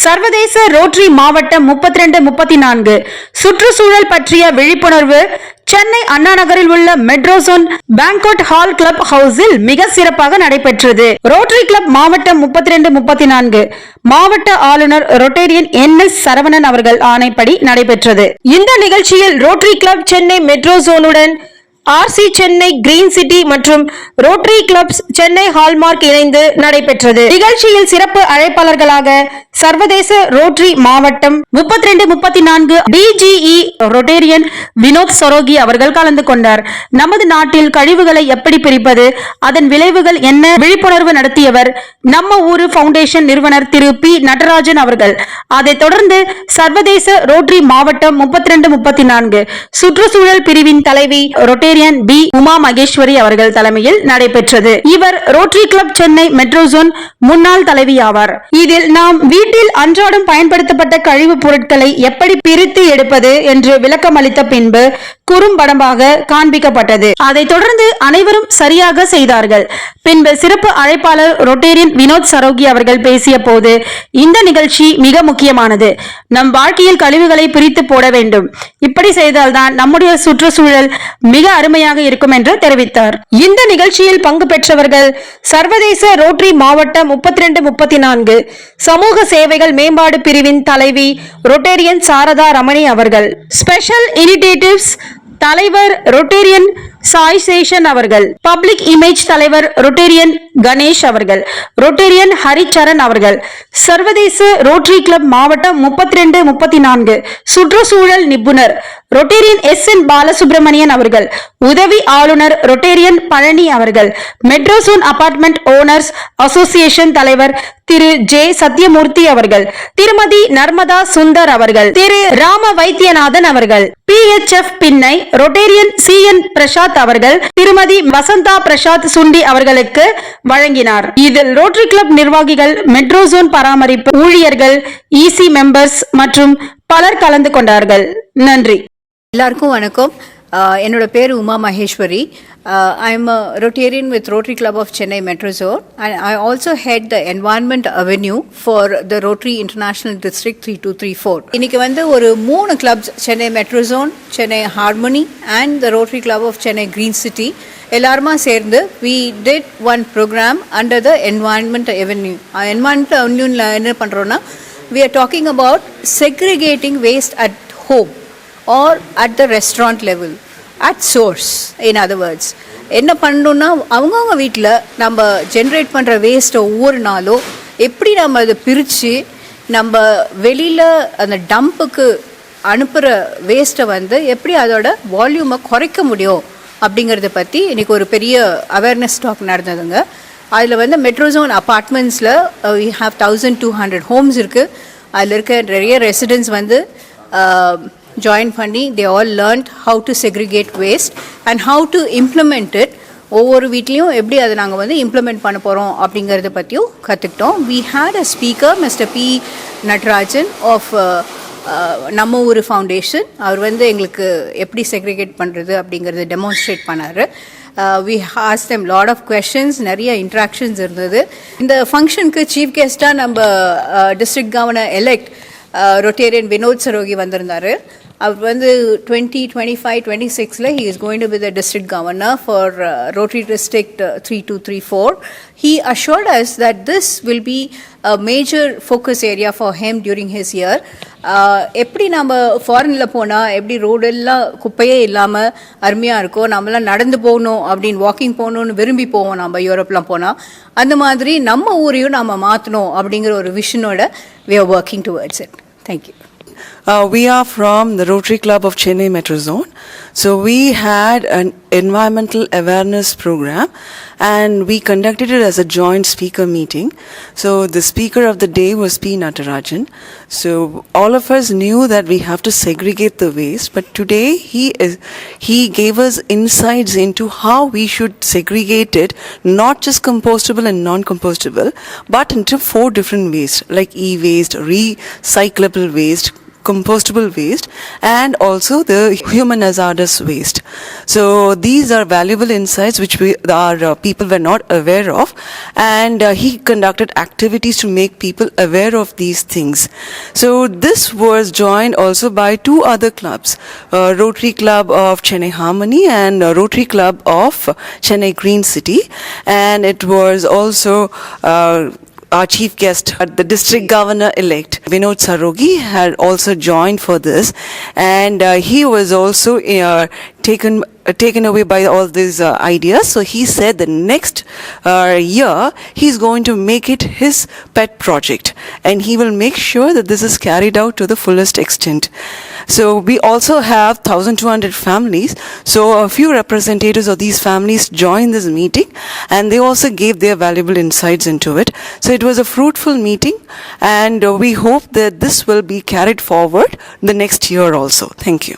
சர்வதேச ரோட்டரி மாவட்டம் 32-34 சுற்றுச்சூழல் பற்றிய விழிப்புணர்வு சென்னை அண்ணா நகரில் உள்ள மெட்ரோசோன் பேங்க்வெட் ஹால் கிளப் ஹவுஸில் மிக சிறப்பாக நடைபெற்றது. ரோட்டரி கிளப் மாவட்டம் 32-34 மாவட்ட ஆளுநர் ரொட்டேரியன் NS சரவணன் அவர்கள் ஆணைப்படி நடைபெற்றது. இந்த நிகழ்ச்சியில் ரோட்டரி கிளப் சென்னை மெட்ரோசோனுடன் RC சென்னை கிரீன் சிட்டி மற்றும் ரோட்டரி கிளப்ஸ் சென்னை ஹால்மார்க் இணைந்து நடைபெற்றது. நிகழ்ச்சியில் சிறப்பு அழைப்பாளர்களாக சர்வதேச ரோட்டரி மாவட்டம் 32-34 DGE ரொட்டேரியன் வினோத் சரோகி அவர்கள் கலந்து கொண்டார். நமது நாட்டில் கழிவுகளை எப்படி பிரிப்பது, அதன் விளைவுகள் என்ன விழிப்புணர்வு நடத்தியவர் நம்ம ஊரு பவுண்டேஷன் நிறுவனர் திரு P நடராஜன் அவர்கள். அதைத் தொடர்ந்து சர்வதேச ரோட்டரி மாவட்டம் 32-34 சுற்றுச்சூழல் பிரிவின் தலைவி ரொட்டேரியன் B உமா மகேஸ்வரி அவர்கள் தலைமையில் நடைபெற்றது. இவர் ரோட்டரி கிளப் சென்னை மெட்ரோசோன் முன்னாள் தலைவி ஆவார். இதில் நாம் வீட்டில் அன்றாடம் பயன்படுத்தப்பட்ட கழிவுப் பொருட்களை எப்படி பிரித்து எடுப்பது என்று விளக்கம் அளித்த பின்பு குறும்படமாக காண்பிக்கப்பட்டது. அதைத் தொடர்ந்து அனைவரும் சரியாக செய்தார்கள். பின்பு சிறப்பு அழைப்பாளர் ரொட்டேரியன் வினோத் சரோகி அவர்கள் பேசிய போது, இந்த நிகழ்ச்சி மிக முக்கியமானது. நம் வாழ்க்கையில் கழிவுகளை பிரித்து போட வேண்டும். இப்படி செய்தால்தான் நம்முடைய சுற்றுச்சூழல் மிக அருமையாக இருக்கும் என்று தெரிவித்தார். இந்த நிகழ்ச்சியில் பங்கு பெற்றவர்கள் சர்வதேச ரோட்டரி மாவட்டம் 32-34 சமூக சேவைகள் மேம்பாடு பிரிவின் தலைவி ரொட்டேரியன் சாரதா ரமணி அவர்கள், ஸ்பெஷல் இனிஷியேட்டிவ்ஸ் தலைவர் ரொட்டேரியன் சாய் சேஷன் அவர்கள், பப்ளிக் இமேஜ் தலைவர் ரொட்டேரியன் கணேஷ் அவர்கள், ரொட்டேரியன் ஹரிச்சரன் அவர்கள், சர்வதேச ரோட்டரி கிளப் மாவட்டம் 32-34 சுற்றுச்சூழல் நிபுணர் ரொட்டேரியன் SN பாலசுப்ரமணியன் அவர்கள், உதவி ஆளுநர் ரொட்டேரியன் பழனி அவர்கள், மெட்ரோசோன் அபார்ட்மெண்ட் ஓனர்ஸ் அசோசியேஷன் தலைவர் திரு J சத்யமூர்த்தி அவர்கள், திருமதி நர்மதா சுந்தர் அவர்கள், திரு ராம வைத்தியநாதன் அவர்கள், PHF பின்னை ரொட்டேரியன் CN பிரசாத் அவர்கள், திருமதி வசந்தா பிரசாத் சுண்டி அவர்களுக்கு வழங்கினார். இதில் ரோட்டரி கிளப் நிர்வாகிகள், மெட்ரோசோன் பராமரிப்பு ஊழியர்கள், EC மெம்பர்ஸ் மற்றும் பலர் கலந்து கொண்டார்கள். நன்றி. எல்லாருக்கும் வணக்கம். என்னோட பேர் Uma Maheswari. I am a Rotarian with Rotary Club of Chennai Metrozone, and I also head the Environment Avenue for the Rotary International District 3234. இன்னைக்கு வந்து ஒரு 3 clubs, Chennai Metrozone, Chennai Harmony and the Rotary Club of Chennai Green City எல்லாருமா சேர்ந்து we did one program under the Environment Avenue. Environment Avenue என்ன பண்றோம்னா, we are talking about segregating waste at home or at the restaurant level, at source. In other words, என்ன பண்ணணும்னா, அவங்கவுங்க வீட்டில் நம்ம generate பண்ணுற வேஸ்ட்டை ஒவ்வொரு நாளும் எப்படி நம்ம அதை பிரித்து நம்ம வெளியில் அந்த டம்புக்கு அனுப்புகிற வேஸ்ட்டை வந்து எப்படி அதோட வால்யூமை குறைக்க முடியும் அப்படிங்கிறத பற்றி இன்றைக்கி ஒரு பெரிய அவேர்னஸ் டாக் நடந்ததுங்க. அதில் வந்து மெட்ரோசோன் அப்பார்ட்மெண்ட்ஸில் we have 1200 ஹோம்ஸ் இருக்குது. அதில் இருக்க நிறைய ரெசிடென்ட்ஸ் வந்து ஜாயின் பண்ணி they all learned how to segregate waste and how to implement it. ஒவ்வொரு வீட்லேயும் எப்படி அதை நாங்கள் வந்து இம்ப்ளிமெண்ட் பண்ண போகிறோம் அப்படிங்கிறத பற்றியும் கற்றுக்கிட்டோம். We had a speaker, Mr. P Natarajan of Namma Oor foundation. அவர் வந்து எங்களுக்கு எப்படி செக்ரிகேட் பண்ணுறது அப்படிங்கிறத டெமான்ஸ்ட்ரேட் பண்ணார். We asked them lot of questions, நிறைய இன்ட்ராக்ஷன்ஸ் இருந்தது. இந்த ஃபங்க்ஷனுக்கு சீஃப் கெஸ்ட்டாக நம்ம district governor elect Rotarian Vinod Sarogi வந்திருந்தார். அவர் வந்து 2025-26 he is going to be the district governor for Rotary District 3234. He assured us that this will be a major focus area for him during his year. எப்படி நம்ம ஃபாரினில் போனால் எப்படி ரோடெல்லாம் குப்பையே இல்லாமல் அருமையாக இருக்கும், நம்மளாம் நடந்து போகணும் அப்படின்னு வாக்கிங் போகணுன்னு விரும்பி போவோம் நம்ம யூரோப்லாம் போனால், அந்த மாதிரி நம்ம ஊரையும் நம்ம மாற்றணும் அப்படிங்கிற ஒரு விஷனோட we are working towards it. Thank you. We are from the Rotary Club of Chennai Metrozone. So we had an environmental awareness program and we conducted it as a joint speaker meeting. So the speaker of the day was P Natarajan. So all of us knew that we have to segregate the waste, but today he gave us insights into how we should segregate it, not just compostable and non-compostable, but into 4 different waste like e-waste, recyclable waste, compostable waste and also the human hazardous waste. So these are valuable insights which our people were not aware of, and he conducted activities to make people aware of these things. So this was joined also by two other clubs, Rotary Club of Chennai Harmony and Rotary Club of Chennai Green City, and it was also our chief guest, the district governor-elect, Vinod Sarogi, had also joined for this, and he was also taken away by all these ideas. So he said the next year he's going to make it his pet project, and he will make sure that this is carried out to the fullest extent. So we also have 1,200 families. So a few representatives of these families joined this meeting, and they also gave their valuable insights into it. So it was a fruitful meeting, and we hope that this will be carried forward the next year also. Thank you.